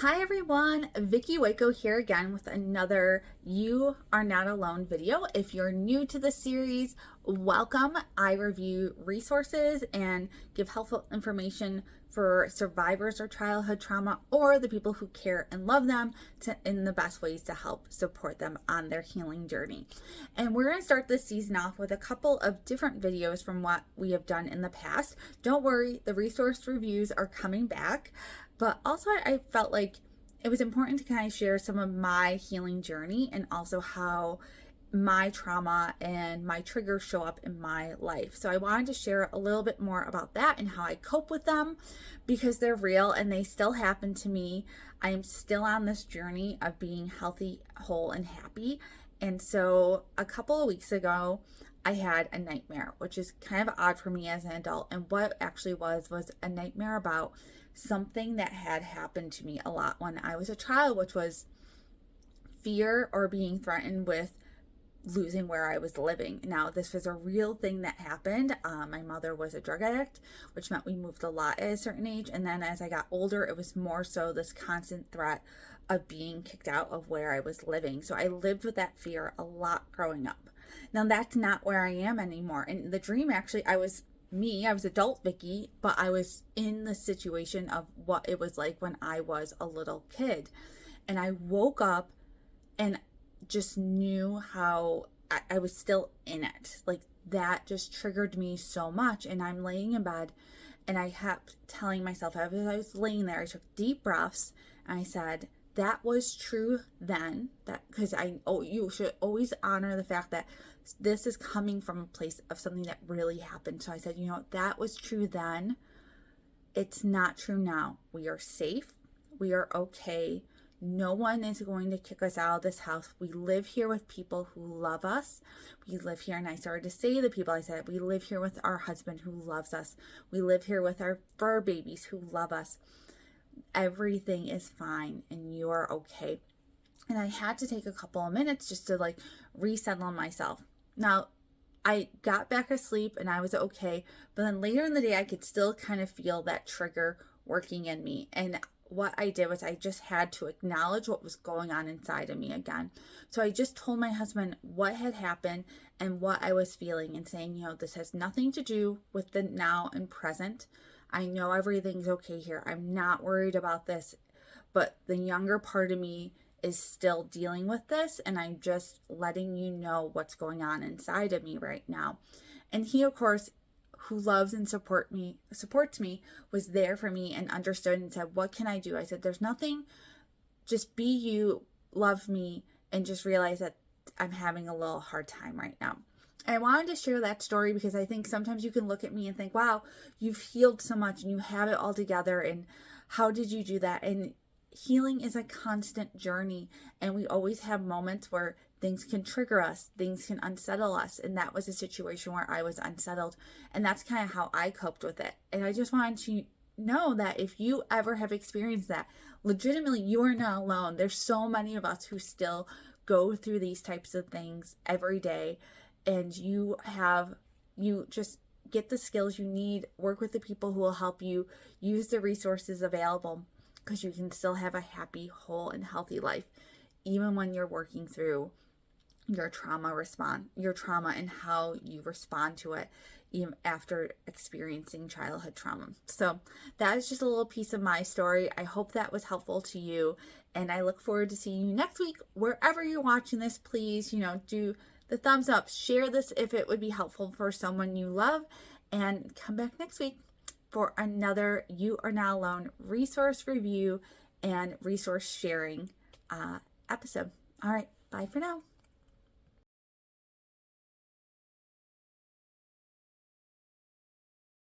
Hi everyone, Vicky Waco here again with another You Are Not Alone video. If you're new to the series, welcome. I review resources and give helpful information for survivors of childhood trauma or the people who care and love them in the best ways to help support them on their healing journey. And we're going to start this season off with a couple of different videos from what we have done in the past. Don't worry, the resource reviews are coming back. But also, I felt like it was important to kind of share some of my healing journey and also how my trauma and my triggers show up in my life. So I wanted to share a little bit more about that and how I cope with them because they're real and they still happen to me. I am still on this journey of being healthy, whole, and happy. And so a couple of weeks ago, I had a nightmare, which is kind of odd for me as an adult. And what actually was a nightmare about something that had happened to me a lot when I was a child, which was fear or being threatened with losing where I was living. Now, this was a real thing that happened. My mother was a drug addict, which meant we moved a lot at a certain age. And then as I got older, it was more so this constant threat of being kicked out of where I was living. So I lived with that fear a lot growing up. Now, that's not where I am anymore. And the dream, actually, I was adult Vicky, but I was in the situation of what it was like when I was a little kid. And I woke up and just knew how I was still in it. Like that just triggered me so much. And I'm laying in bed and I kept telling myself, as I was laying there, I took deep breaths and I said, that was true then, that because you should always honor the fact that this is coming from a place of something that really happened. So I said, that was true then. It's not true now. We are safe. We are okay. No one is going to kick us out of this house. We live here with people who love us. We live here, and I started to say to the people, I said, we live here with our husband who loves us. We live here with our fur babies who love us. Everything is fine and you are okay. And I had to take a couple of minutes just to resettle myself. Now, I got back asleep and I was okay, but then later in the day I could still kind of feel that trigger working in me. And what I did was I just had to acknowledge what was going on inside of me again. So I just told my husband what had happened and what I was feeling and saying, this has nothing to do with the now and present. I know everything's okay here. I'm not worried about this, but the younger part of me is still dealing with this, and I'm just letting you know what's going on inside of me right now. And he, of course, who loves and supports me, was there for me and understood and said, what can I do? I said, there's nothing, just be you, love me, and just realize that I'm having a little hard time right now. I wanted to share that story because I think sometimes you can look at me and think, wow, you've healed so much and you have it all together. And how did you do that? And healing is a constant journey. And we always have moments where things can trigger us, things can unsettle us. And that was a situation where I was unsettled. And that's kind of how I coped with it. And I just wanted to know that if you ever have experienced that, legitimately, you are not alone. There's so many of us who still go through these types of things every day. And you just get the skills you need, work with the people who will help you, use the resources available, because you can still have a happy, whole, and healthy life, even when you're working through your trauma and how you respond to it, even after experiencing childhood trauma. So that is just a little piece of my story. I hope that was helpful to you, and I look forward to seeing you next week. Wherever you're watching this, please, do the thumbs up, share this if it would be helpful for someone you love, and come back next week for another You Are Not Alone resource review and resource sharing episode. All right, bye for now.